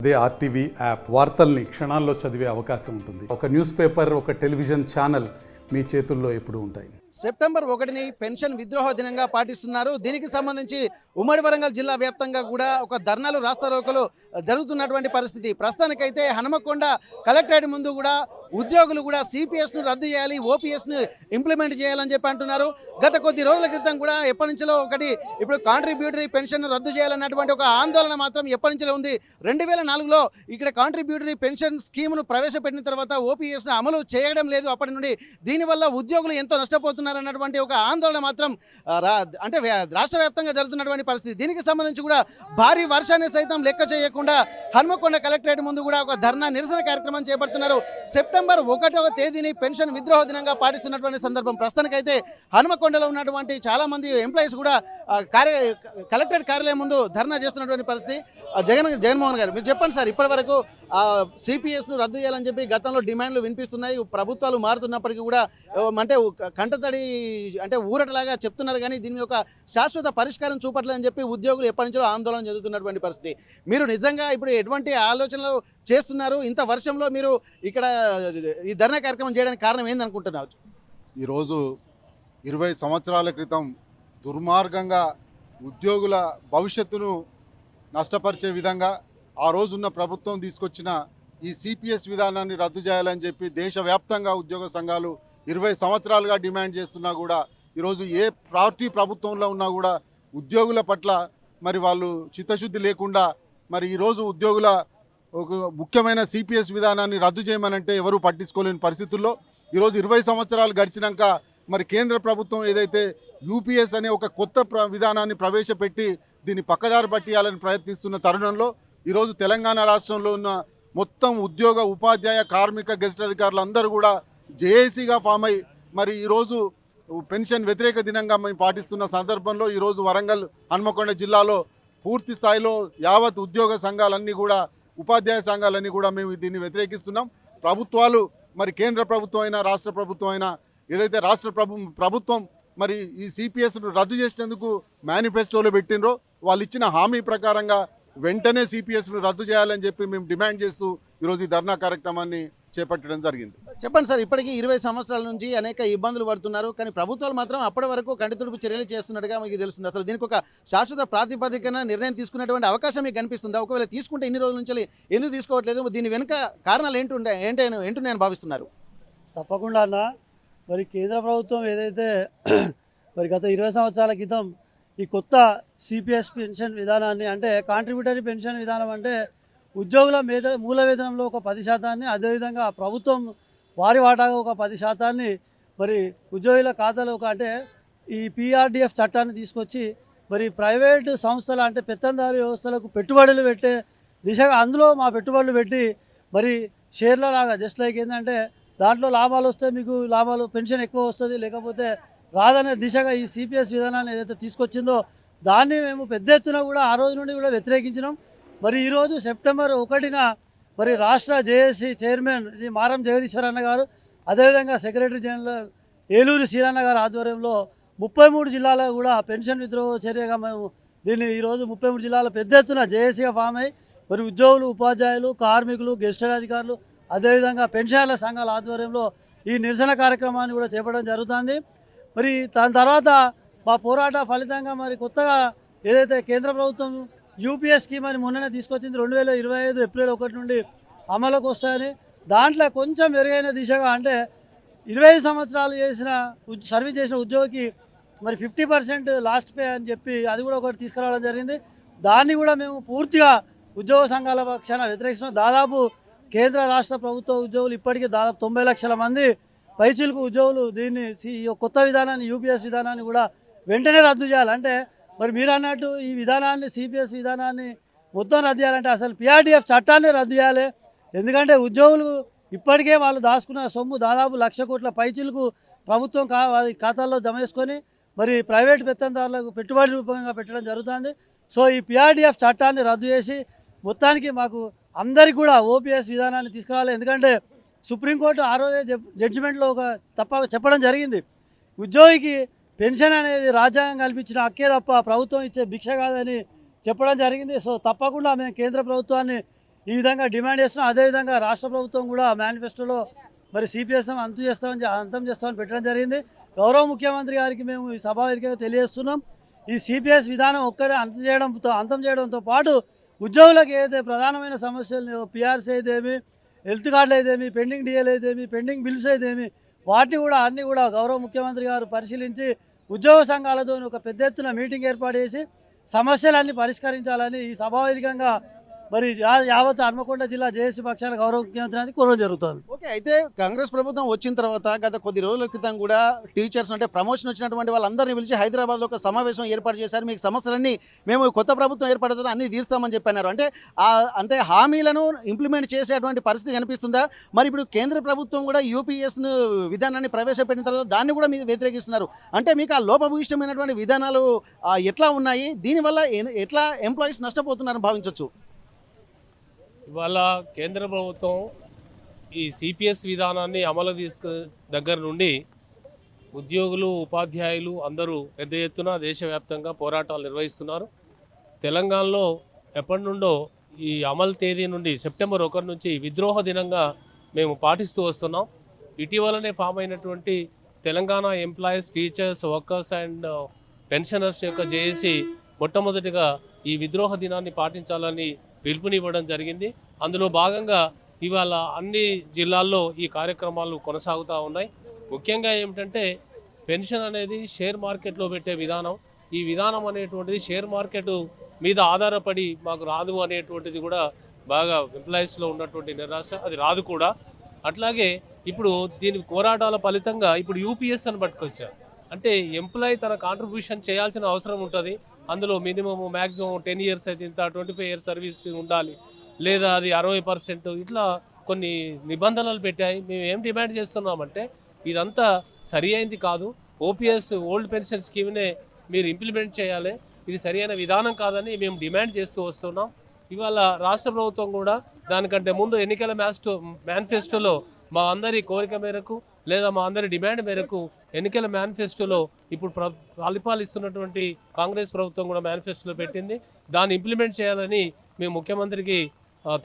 అదే RTV app వార్తల్ని క్షణాల్లో చదివే అవకాశం ఉంటుంది. ఒక న్యూస్ పేపర్, ఒక టెలివిజన్ ఛానల్ మీ చేతుల్లో ఎప్పుడూ ఉంటాయి. సెప్టెంబర్ 1ని పెన్షన్ విద్రోహ దినంగా పాటిస్తున్నారు. దీనికి సంబంధించి ఉమ్మడి వరంగల్ జిల్లా వ్యాప్తంగా కూడా ఒక ధర్నాలు, రాస్తారోకలు జరుగుతున్నటువంటి పరిస్థితి. ప్రస్తుతానికైతే హనుమకొండ కలెక్టరేట్ ముందు కూడా ఉద్యోగులు కూడా సిపిఎస్ను రద్దు చేయాలి, ఓపీఎస్ను ఇంప్లిమెంట్ చేయాలని చెప్పి అంటున్నారు. గత కొద్ది రోజుల క్రితం కూడా ఎప్పటి నుంచో ఒకటి ఇప్పుడు కాంట్రిబ్యూటరీ పెన్షన్ రద్దు చేయాలన్నటువంటి ఒక ఆందోళన మాత్రం ఎప్పటి నుంచో ఉంది. 2004లో ఇక్కడ కాంట్రిబ్యూటరీ పెన్షన్ స్కీమ్ను ప్రవేశపెట్టిన తర్వాత ఓపీఎస్ను అమలు చేయడం లేదు అప్పటి నుండి. దీనివల్ల ఉద్యోగులు ఎంతో నష్టపోతున్నారన్నటువంటి ఒక ఆందోళన మాత్రం అంటే రాష్ట్ర వ్యాప్తంగా జరుగుతున్నటువంటి పరిస్థితి. దీనికి సంబంధించి కూడా భారీ వర్షాన్ని సైతం లెక్క చేయకుండా హనుమకొండ కలెక్టరేట్ ముందు కూడా ఒక ధర్నా నిరసన కార్యక్రమం చేపడుతున్నారు. సెప్టెంబర్ 1వ తేదీని పెన్షన్ విద్రోహ దినంగా పాటిస్తున్నటువంటి సందర్భం. ప్రస్తుతానికైతే హనుమకొండలో ఉన్నటువంటి చాలా మంది ఎంప్లాయీస్ కూడా కలెక్టరేట్ కార్యాలయం ముందు ధర్నా చేస్తున్నటువంటి పరిస్థితి. జగన్మోహన్ గారు, మీరు చెప్పండి సార్, ఇప్పటి వరకు సిపిఎస్ను రద్దు చేయాలని చెప్పి గతంలో డిమాండ్లు వినిపిస్తున్నాయి. ప్రభుత్వాలు మారుతున్నప్పటికీ కూడా అంటే కంటతడి అంటే ఊరటలాగా చెప్తున్నారు, కానీ దీని యొక్క శాశ్వత పరిష్కారం చూపట్లేదని చెప్పి ఉద్యోగులు ఎప్పటి నుంచో ఆందోళన చెందుతున్నటువంటి పరిస్థితి. మీరు నిజంగా ఇప్పుడు ఎటువంటి ఆలోచనలు చేస్తున్నారు? ఇంత వర్షంలో మీరు ఇక్కడ ఈ ధర్నా కార్యక్రమం చేయడానికి కారణం ఏందనుకుంటున్నారు? ఈరోజు 20 సంవత్సరాల క్రితం దుర్మార్గంగా ఉద్యోగుల భవిష్యత్తును నష్టపరిచే విధంగా ఆ రోజున్న ప్రభుత్వం తీసుకొచ్చిన ఈ సిపిఎస్ విధానాన్ని రద్దు చేయాలని చెప్పి దేశవ్యాప్తంగా ఉద్యోగ సంఘాలు 20 సంవత్సరాలుగా డిమాండ్ చేస్తున్నా కూడా ఈరోజు ఏ పార్టీ ప్రభుత్వంలో ఉన్నా కూడా ఉద్యోగుల పట్ల మరి వాళ్ళు చిత్తశుద్ధి లేకుండా మరి ఈరోజు ఉద్యోగుల ఒక ముఖ్యమైన సిపిఎస్ విధానాన్ని రద్దు చేయమనంటే ఎవరూ పట్టించుకోలేని పరిస్థితుల్లో ఈరోజు 20 సంవత్సరాలు గడిచినాక మరి కేంద్ర ప్రభుత్వం ఏదైతే యూపీఎస్ అనే ఒక కొత్త విధానాన్ని ప్రవేశపెట్టి దీన్ని పక్కదారి పట్టియాలని ప్రయత్నిస్తున్న తరుణంలో ఈరోజు తెలంగాణ రాష్ట్రంలో ఉన్న మొత్తం ఉద్యోగ, ఉపాధ్యాయ, కార్మిక, గెజిట్ అధికారులు అందరూ కూడా జేఏసీగా ఫామ్ అయ్యి మరి ఈరోజు పెన్షన్ వ్యతిరేక దినంగా మేము పాటిస్తున్న సందర్భంలో ఈరోజు వరంగల్, హన్మకొండ జిల్లాలో పూర్తి స్థాయిలో యావత్ ఉద్యోగ సంఘాలన్నీ కూడా, ఉపాధ్యాయ సంఘాలన్నీ కూడా మేము దీన్ని వ్యతిరేకిస్తున్నాం. ప్రభుత్వాలు మరి కేంద్ర ప్రభుత్వం అయినా రాష్ట్ర ప్రభుత్వం అయినా ఏదైతే రాష్ట్ర ప్రభుత్వం మరి ఈ సిపిఎస్ను రద్దు చేసేందుకు మేనిఫెస్టోలో పెట్టినరో వాళ్ళు ఇచ్చిన హామీ ప్రకారంగా వెంటనే సిపిఎస్ను రద్దు చేయాలని చెప్పి మేము డిమాండ్ చేస్తూ ఈరోజు ఈ ధర్నా కార్యక్రమాన్ని చేపట్టడం జరిగింది. చెప్పండి సార్, ఇప్పటికీ 20 సంవత్సరాల నుంచి అనేక ఇబ్బందులు పడుతున్నారు, కానీ ప్రభుత్వాలు మాత్రం అప్పటి వరకు కంటితుడుపు చర్యలు చేస్తున్నట్టుగా మీకు తెలుస్తుంది. అసలు దీనికి ఒక శాశ్వత ప్రాతిపదికన నిర్ణయం తీసుకునేటువంటి అవకాశం మీకు కనిపిస్తుందా? ఒకవేళ తీసుకుంటే ఇన్ని రోజుల నుంచి ఎందుకు తీసుకోవట్లేదు? దీని వెనుక కారణాలు ఏంటని భావిస్తున్నారు? తప్పకుండా అన్న, మరి కేంద్ర ప్రభుత్వం ఏదైతే మరి గత 20 సంవత్సరాల క్రితం ఈ కొత్త సిపిఎస్ పెన్షన్ విధానాన్ని, అంటే కాంట్రిబ్యూటరీ పెన్షన్ విధానం, అంటే ఉద్యోగుల మూల వేతనంలో ఒక 10%, అదేవిధంగా ప్రభుత్వం వారి వాటాగా ఒక 10% మరి ఉద్యోగుల ఖాతాలో అంటే ఈ పిఆర్డిఎఫ్ చట్టాన్ని తీసుకొచ్చి మరి ప్రైవేటు సంస్థల అంటే పెత్తందారు వ్యవస్థలకు పెట్టుబడులు పెట్టే దిశగా అందులో మా పెట్టుబడులు పెట్టి మరి షేర్ల లాగా జస్ట్ లైక్ ఏంటంటే దాంట్లో లాభాలు వస్తే మీకు లాభాలు పెన్షన్ ఎక్కువ వస్తుంది, లేకపోతే రాదనే దిశగా ఈ సిపిఎస్ విధానాన్ని ఏదైతే తీసుకొచ్చిందో దాన్ని మేము పెద్ద ఎత్తున కూడా ఆ రోజు నుండి కూడా వ్యతిరేకించినాం. మరి ఈరోజు సెప్టెంబర్ 1న మరి రాష్ట్ర జేఏసీ చైర్మన్ మారం జగదీశ్వర్ అన్న గారు, అదేవిధంగా సెక్రటరీ జనరల్ ఏలూరు సీరన్న గారు ఆధ్వర్యంలో 33 జిల్లాలో కూడా పెన్షన్ విద్రోహ చర్యగా మేము దీన్ని ఈరోజు 33 జిల్లాలో పెద్ద ఎత్తున జేఏసీగా ఫామ్ అయ్యి మరి ఉద్యోగులు, ఉపాధ్యాయులు, కార్మికులు, గెజిటెడ్ అధికారులు, అదేవిధంగా పెన్షన్ల సంఘాల ఆధ్వర్యంలో ఈ నిరసన కార్యక్రమాన్ని కూడా చేపట్టడం జరుగుతుంది. మరి దాని తర్వాత మా పోరాట ఫలితంగా మరి కొత్తగా ఏదైతే కేంద్ర ప్రభుత్వం యూపీఎస్ స్కీమ్ అని మొన్ననే తీసుకొచ్చింది, 2025 ఏప్రిల్ 1 నుండి అమలుకి వస్తాయని, దాంట్లో కొంచెం మెరుగైన దిశగా అంటే 25 సంవత్సరాలు సర్వీస్ చేసిన ఉద్యోగికి మరి 50% లాస్ట్ పే అని చెప్పి అది కూడా ఒకటి తీసుకురావడం జరిగింది. దాన్ని కూడా మేము పూర్తిగా ఉద్యోగ సంఘాల పక్షాన వ్యతిరేకిస్తున్నాం. దాదాపు కేంద్ర రాష్ట్ర ప్రభుత్వ ఉద్యోగులు ఇప్పటికీ దాదాపు 90 లక్షల మంది పైచిలకు ఉద్యోగులు దీన్ని కొత్త విధానాన్ని, యూపీఎస్ విధానాన్ని కూడా వెంటనే రద్దు చేయాలి. అంటే మరి మీరు అన్నట్టు ఈ విధానాన్ని, సిపిఎస్ విధానాన్ని మొత్తం రద్దు చేయాలంటే అసలు పిఆర్డిఎఫ్ చట్టాన్ని రద్దు చేయాలి. ఎందుకంటే ఉద్యోగులు ఇప్పటికే వాళ్ళు దాచుకున్న సొమ్ము దాదాపు 1,00,000 కోట్ల పైచిలకు ప్రభుత్వం వారి ఖాతాల్లో జమ చేసుకొని మరి ప్రైవేట్ పెత్తందారులకు పెట్టుబడి రూపంగా పెట్టడం జరుగుతుంది. సో ఈ పిఆర్డిఎఫ్ చట్టాన్ని రద్దు చేసి మొత్తానికి మాకు అందరికీ కూడా ఓపీఎస్ విధానాన్ని తీసుకురావాలి. ఎందుకంటే సుప్రీంకోర్టు ఆ రోజే జడ్జిమెంట్లో చెప్పడం జరిగింది, ఉద్యోగికి పెన్షన్ అనేది రాజ్యాంగం కల్పించిన హక్కే తప్ప ప్రభుత్వం ఇచ్చే భిక్ష కాదని చెప్పడం జరిగింది. సో తప్పకుండా మేము కేంద్ర ప్రభుత్వాన్ని ఈ విధంగా డిమాండ్ చేస్తున్నాం. అదేవిధంగా రాష్ట్ర ప్రభుత్వం కూడా మేనిఫెస్టోలో మరి సిపిఎస్ అంతం చేస్తామని పెట్టడం జరిగింది. గౌరవ ముఖ్యమంత్రి గారికి మేము ఈ సభావేదికగా తెలియజేస్తున్నాం. ఈ సిపిఎస్ విధానం ఒక్కడే అంతం చేయడంతో పాటు ఉద్యోగులకు ఏదైతే ప్రధానమైన సమస్యలు పిఆర్సీ అయితేమి, హెల్త్ కార్డులు అయితేమి, పెండింగ్ డిఎల్ అయితేమి, పెండింగ్ బిల్స్ అయితేమి, వాటిని కూడా అన్నీ కూడా గౌరవ ముఖ్యమంత్రి గారు పరిశీలించి ఉద్యోగ సంఘాలతో ఒక పెద్ద ఎత్తున మీటింగ్ ఏర్పాటు చేసి సమస్యలన్నీ పరిష్కరించాలని ఈ సభావేదికంగా మరి యావత్ హన్మకొండ జిల్లా జేఏసీ పక్షాన గౌరవ ముఖ్యమంత్రి కోరడం జరుగుతుంది. ఓకే, అయితే కాంగ్రెస్ ప్రభుత్వం వచ్చిన తర్వాత గత కొద్ది రోజుల క్రితం కూడా టీచర్స్ అంటే ప్రమోషన్ వచ్చినటువంటి వాళ్ళందరినీ పిలిచి హైదరాబాద్లో ఒక సమావేశం ఏర్పాటు చేశారు. మీకు సమస్యలన్నీ మేము కొత్త ప్రభుత్వం ఏర్పడుతుంది అన్నీ తీరుస్తామని చెప్పన్నారు. అంటే హామీలను ఇంప్లిమెంట్ చేసేటువంటి పరిస్థితి కనిపిస్తుందా? మరి ఇప్పుడు కేంద్ర ప్రభుత్వం కూడా యూపీఎస్ విధానాన్ని ప్రవేశపెట్టిన తర్వాత దాన్ని కూడా మీరు వ్యతిరేకిస్తున్నారు. అంటే మీకు ఆ లోపభూయిష్టమైనటువంటి విధానాలు ఎట్లా ఉన్నాయి? దీనివల్ల ఎట్లా ఎంప్లాయీస్ నష్టపోతున్నారని భావించవచ్చు? ఇవాళ కేంద్ర ప్రభుత్వం ఈ సిపిఎస్ విధానాన్ని అమలు దగ్గర నుండి ఉద్యోగులు, ఉపాధ్యాయులు అందరూ పెద్ద ఎత్తున దేశవ్యాప్తంగా పోరాటాలు నిర్వహిస్తున్నారు. తెలంగాణలో ఎప్పటి నుండో ఈ అమలు తేదీ నుండి సెప్టెంబర్ 1 నుంచి విద్రోహ దినంగా మేము పాటిస్తూ వస్తున్నాం. ఇటీవలనే ఫామ్ అయినటువంటి Telangana employees, teachers, workers and pensioners యొక్క జేఏసీ మొట్టమొదటిగా ఈ విద్రోహ దినాన్ని పాటించాలని పిలుపునివ్వడం జరిగింది. అందులో భాగంగా ఇవాళ అన్ని జిల్లాల్లో ఈ కార్యక్రమాలు కొనసాగుతూ ఉన్నాయి. ముఖ్యంగా ఏమిటంటే పెన్షన్ అనేది షేర్ మార్కెట్లో పెట్టే విధానం. ఈ విధానం అనేటువంటిది షేర్ మార్కెట్ మీద ఆధారపడి మాకు రాదు అనేటువంటిది కూడా బాగా ఎంప్లాయీస్లో ఉన్నటువంటి నిరాశ. అది రాదు కూడా. అట్లాగే ఇప్పుడు దీని పోరాటాల ఫలితంగా ఇప్పుడు యూపీఎస్ అని పట్టుకొచ్చారు. అంటే ఎంప్లాయీ తన కాంట్రిబ్యూషన్ చేయాల్సిన అవసరం ఉంటుంది. అందులో మినిమమ్ మ్యాక్సిమం 10 years అయితే ఇంత, 25 years సర్వీస్ ఉండాలి, లేదా అది 60%, ఇట్లా కొన్ని నిబంధనలు పెట్టాయి. మేము ఏం డిమాండ్ చేస్తున్నామంటే ఇదంతా సరి అయింది కాదు. ఓపీఎస్ ఓల్డ్ పెన్షన్ స్కీమ్నే మీరు ఇంప్లిమెంట్ చేయాలి. ఇది సరైన విధానం కాదని మేము డిమాండ్ చేస్తూ వస్తున్నాం. ఇవాళ రాష్ట్ర ప్రభుత్వం కూడా దానికంటే ముందు ఎన్నికల మేనిఫెస్టోలో మా అందరి కోరిక మేరకు లేదా మా అందరి డిమాండ్ మేరకు ఎన్నికల మేనిఫెస్టోలో ఇప్పుడు పరిపాలిస్తున్నటువంటి కాంగ్రెస్ ప్రభుత్వం కూడా మేనిఫెస్టోలో పెట్టింది. దాన్ని ఇంప్లిమెంట్ చేయాలని మేము ముఖ్యమంత్రికి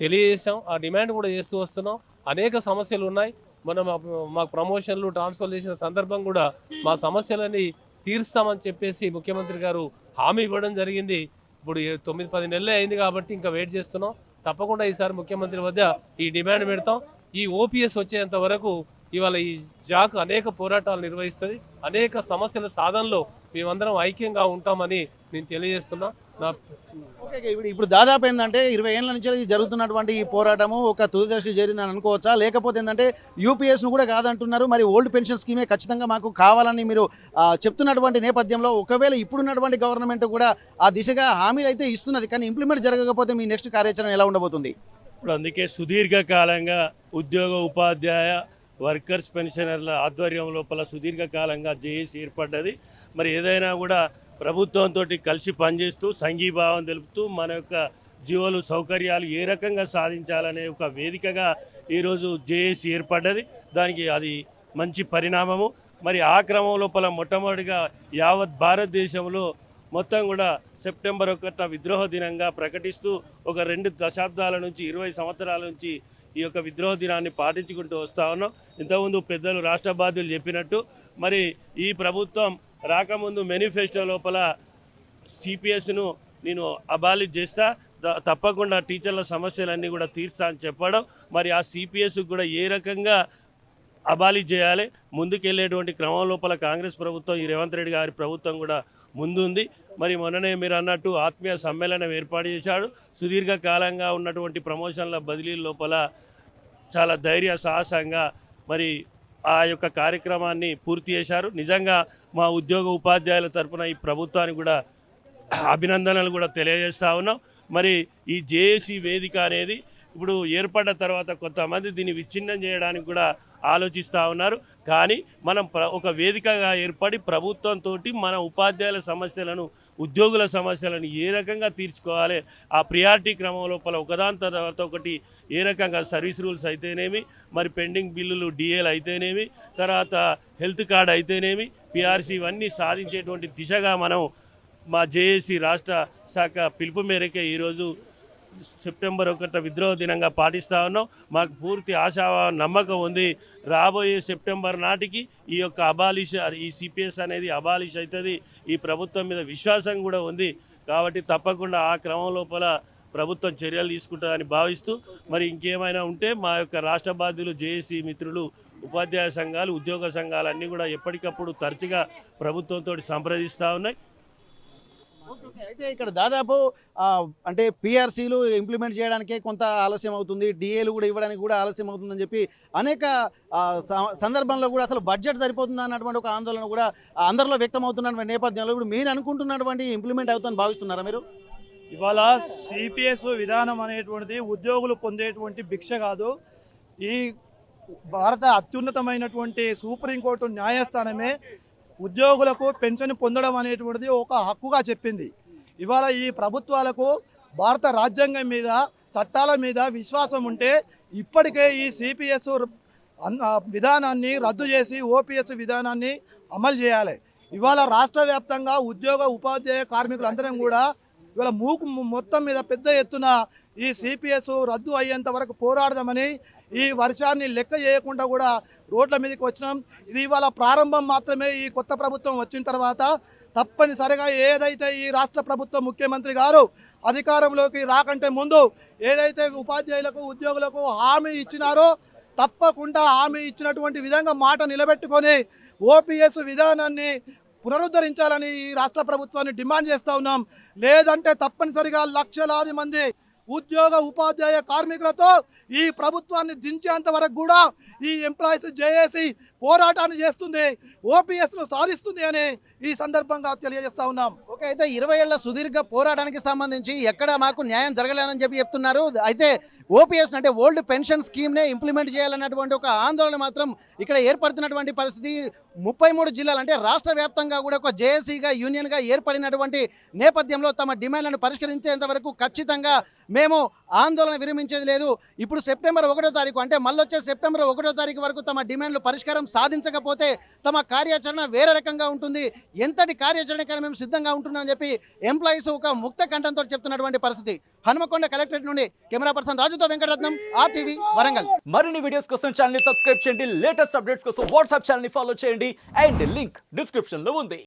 తెలియజేసాం. ఆ డిమాండ్ కూడా చేస్తూ వస్తున్నాం. అనేక సమస్యలు ఉన్నాయి. మనం మాకు ప్రమోషన్లు, ట్రాన్స్ఫర్ చేసిన సందర్భం కూడా మా సమస్యలని తీరుస్తామని చెప్పేసి ముఖ్యమంత్రి గారు హామీ ఇవ్వడం జరిగింది. ఇప్పుడు 9-10 నెలలే అయింది కాబట్టి ఇంకా వెయిట్ చేస్తున్నాం. తప్పకుండా ఈసారి ముఖ్యమంత్రి వద్ద ఈ డిమాండ్ పెడతాం. ఈ ఓపీఎస్ వచ్చేంత వరకు ఇవాళ ఈ జాక్ అనేక పోరాటాలు నిర్వహిస్తుంది. అనేక సమస్యల సాధనలో మేమందరం ఐక్యంగా ఉంటామని నేను తెలియజేస్తున్నా. ఓకే, ఇప్పుడు దాదాపు ఏంటంటే 20 ఏళ్ల నుంచి జరుగుతున్నటువంటి ఈ పోరాటము ఒక తుది దశకు చేరిందని అనుకోవచ్చా? లేకపోతే ఏంటంటే యూపీఎస్ను కూడా కాదంటున్నారు, మరి ఓల్డ్ పెన్షన్ స్కీమే ఖచ్చితంగా మాకు కావాలని మీరు చెప్తున్నటువంటి నేపథ్యంలో ఒకవేళ ఇప్పుడున్నటువంటి గవర్నమెంట్ కూడా ఆ దిశగా హామీలు అయితే ఇస్తున్నది, కానీ ఇంప్లిమెంట్ జరగకపోతే మీ నెక్స్ట్ కార్యాచరణ ఎలా ఉండబోతుంది? ఇప్పుడు అందుకే సుదీర్ఘకాలంగా ఉద్యోగ, ఉపాధ్యాయ, వర్కర్స్, పెన్షనర్ల ఆధ్వర్యం లోపల సుదీర్ఘకాలంగా జేఏసీ ఏర్పడ్డది. మరి ఏదైనా కూడా ప్రభుత్వంతో కలిసి పనిచేస్తూ సంఘీభావం తెలుపుతూ మన యొక్క జీవోలు, సౌకర్యాలు ఏ రకంగా సాధించాలనే ఒక వేదికగా ఈరోజు జేఏసీ ఏర్పడ్డది. దానికి అది మంచి పరిణామము. మరి ఆ క్రమం లోపల మొట్టమొదటిగా యావత్ భారతదేశంలో మొత్తం కూడా సెప్టెంబర్ 1 విద్రోహ దినంగా ప్రకటిస్తూ ఒక 2 దశాబ్దాల నుంచి 20 సంవత్సరాల నుంచి ఈ యొక్క విద్రోహ దినాన్ని పాటించుకుంటూ వస్తూ ఉన్నాం. ఇంతకుముందు పెద్దలు, రాష్ట్ర బాధ్యులు చెప్పినట్టు మరి ఈ ప్రభుత్వం రాకముందు మేనిఫెస్టో లోపల సిపిఎస్ను నేను అబాలిష్ చేస్తా, తప్పకుండా టీచర్ల సమస్యలన్నీ కూడా తీర్స్తా అని చెప్పడం, మరి ఆ సిపిఎస్ కూడా ఏ రకంగా అబాలిష్ చేయాలి, ముందుకెళ్ళేటువంటి క్రమం లోపల కాంగ్రెస్ ప్రభుత్వం, ఈ రేవంత్ రెడ్డి గారి ప్రభుత్వం కూడా ముందుంది. మరి మొన్ననే మీరు అన్నట్టు ఆత్మీయ సమ్మేళనం ఏర్పాటు చేశాడు. సుదీర్ఘకాలంగా ఉన్నటువంటి ప్రమోషన్ల బదిలీ లోపల చాలా ధైర్య సాహసంగా మరి ఆ యొక్క కార్యక్రమాన్ని పూర్తి చేశారు. నిజంగా మా ఉద్యోగ, ఉపాధ్యాయుల తరఫున ఈ ప్రభుత్వానికి కూడా అభినందనలు కూడా తెలియజేస్తూ ఉన్నాం. మరి ఈ జేఏసీ వేదిక అనేది ఇప్పుడు ఏర్పడ్డ తర్వాత కొంతమంది దీన్ని విచ్ఛిన్నం చేయడానికి కూడా ఆలోచిస్తూ ఉన్నారు. కానీ మనం ఒక వేదికగా ఏర్పడి ప్రభుత్వంతో మన ఉపాధ్యాయుల సమస్యలను, ఉద్యోగుల సమస్యలను ఏ రకంగా తీర్చుకోవాలి, ఆ ప్రియారిటీ క్రమం లోపల ఒకదాని తర్వాత ఒకటి ఏ రకంగా సర్వీస్ రూల్స్ అయితేనేమి, మరి పెండింగ్ బిల్లులు, డిఏలు అయితేనేమి, తర్వాత హెల్త్ కార్డ్ అయితేనేమి, పిఆర్సీ, ఇవన్నీ సాధించేటువంటి దిశగా మనం మా జేఏసీ రాష్ట్ర శాఖ పిలుపు మేరకే ఈరోజు సెప్టెంబర్ 1 విద్రోహ దినంగా పాటిస్తూ ఉన్నాం. మాకు పూర్తి ఆశా నమ్మకం ఉంది. రాబోయే సెప్టెంబర్ నాటికి ఈ యొక్క ఈ సిపిఎస్ అనేది అబాలిష్ అవుతుంది. ఈ ప్రభుత్వం మీద విశ్వాసం కూడా ఉంది. కాబట్టి తప్పకుండా ఆ క్రమం లోపల ప్రభుత్వం చర్యలు తీసుకుంటుందని భావిస్తూ, మరి ఇంకేమైనా ఉంటే మా యొక్క రాష్ట్ర బాధ్యులు, జేఏసీ మిత్రులు, ఉపాధ్యాయ సంఘాలు, ఉద్యోగ సంఘాలు అన్నీ కూడా ఎప్పటికప్పుడు తరచుగా ప్రభుత్వంతో సంప్రదిస్తూ ఉన్నాయి. అయితే ఇక్కడ దాదాపు అంటే పిఆర్సీలు ఇంప్లిమెంట్ చేయడానికే కొంత ఆలస్యం అవుతుంది, డిఏలు కూడా ఇవ్వడానికి కూడా ఆలస్యం అవుతుందని చెప్పి అనేక సందర్భంలో కూడా అసలు బడ్జెట్ సరిపోతుందా అన్నటువంటి ఒక ఆందోళన కూడా అందరిలో వ్యక్తమవుతున్నటువంటి నేపథ్యంలో ఇప్పుడు మీరు అనుకుంటున్నటువంటి ఇంప్లిమెంట్ అవుతుందని భావిస్తున్నారా మీరు? ఇవాళ సిపిఎస్ విధానం అనేటువంటిది ఉద్యోగులు పొందేటువంటి భిక్ష కాదు. ఈ భారత అత్యున్నతమైనటువంటి సుప్రీంకోర్టు న్యాయస్థానమే ఉద్యోగులకు పెన్షన్ పొందడం అనేటువంటిది ఒక హక్కుగా చెప్పింది. ఇవాళ ఈ ప్రభుత్వాలకు భారత రాజ్యాంగం మీద, చట్టాల మీద విశ్వాసం ఉంటే ఇప్పటికే ఈ సిపిఎస్ విధానాన్ని రద్దు చేసి ఓపీఎస్ విధానాన్ని అమలు చేయాలి. ఇవాళ రాష్ట్ర వ్యాప్తంగా ఉద్యోగ ఉపాధ్యాయ కార్మికులందరం కూడా ఇవాళ మొత్తం మీద పెద్ద ఎత్తున ఈ సిపిఎస్ రద్దు అయ్యేంత వరకు పోరాడదామని ఈ వర్షాన్ని లెక్క చేయకుండా కూడా రోడ్ల మీదకి వచ్చినాం. ఇది ఇవాళ ప్రారంభం మాత్రమే. ఈ కొత్త ప్రభుత్వం వచ్చిన తర్వాత తప్పనిసరిగా ఏదైతే ఈ రాష్ట్ర ప్రభుత్వం ముఖ్యమంత్రి గారు అధికారంలోకి రాకంటే ముందు ఏదైతే ఉపాధ్యాయులకు, ఉద్యోగులకు హామీ ఇచ్చినారో తప్పకుండా హామీ ఇచ్చినటువంటి విధంగా మాట నిలబెట్టుకొని ఓపీఎస్ విధానాన్ని పునరుద్ధరించాలని ఈ రాష్ట్ర ప్రభుత్వాన్ని డిమాండ్ చేస్తూ ఉన్నాం. లేదంటే తప్పనిసరిగా లక్షలాది మంది ఉద్యోగ ఉపాధ్యాయ కార్మికులతో ఈ ప్రభుత్వాన్ని దించేంత వరకు కూడా ఈ ఎంప్లాయీస్ జేఏసీ పోరాటాన్ని చేస్తుంది, ఓపీఎస్ను సాధిస్తుంది అని ఈ సందర్భంగా తెలియజేస్తా ఉన్నాం. ఓకే, అయితే 20 ఏళ్ల సుదీర్ఘ పోరాటానికి సంబంధించి ఎక్కడ మాకు న్యాయం జరగలేదని చెప్పి చెప్తున్నారు. అయితే ఓపీఎస్ అంటే ఓల్డ్ పెన్షన్ స్కీమ్నే ఇంప్లిమెంట్ చేయాలన్నటువంటి ఒక ఆందోళన మాత్రం ఇక్కడ ఏర్పడుతున్నటువంటి పరిస్థితి. 33 జిల్లాలు అంటే రాష్ట్ర వ్యాప్తంగా కూడా ఒక జేఏసీగా, యూనియన్గా ఏర్పడినటువంటి నేపథ్యంలో తమ డిమాండ్లను పరిష్కరించేంత వరకు ఖచ్చితంగా మేము ఆందోళన విరమించేది లేదు. ఇప్పుడు సెప్టెంబర్ 1వ తారీఖు అంటే మళ్ళొచ్చే సెప్టెంబర్ 1వ తారీఖు వరకు తమ డిమాండ్లు పరిష్కారం సాధించకపోతే తమ కార్యాచరణ వేరే రకంగా ఉంటుంది. ఎంతటి కార్యాచరణకైనా మేము సిద్ధంగా ఉంటున్నామని చెప్పి ఎంప్లాయీస్ ఒక ముక్త కంఠంతో చెప్తున్నటువంటి పరిస్థితి. హనుమకొండ కలెక్టరేట్ నుండి కెమెరా పర్సన్ రాజుతో వెంకటరత్నం, RTV వరంగల్. మరిన్ని వీడియోస్ కోసం ఛానల్ ని సబ్స్క్రైబ్ చేయండి. లేటెస్ట్ అప్డేట్స్ కోసం వాట్సాప్ ఛానల్ ని ఫాలో చేయండి. అండ్ లింక్ డిస్క్రిప్షన్ లో ఉంది.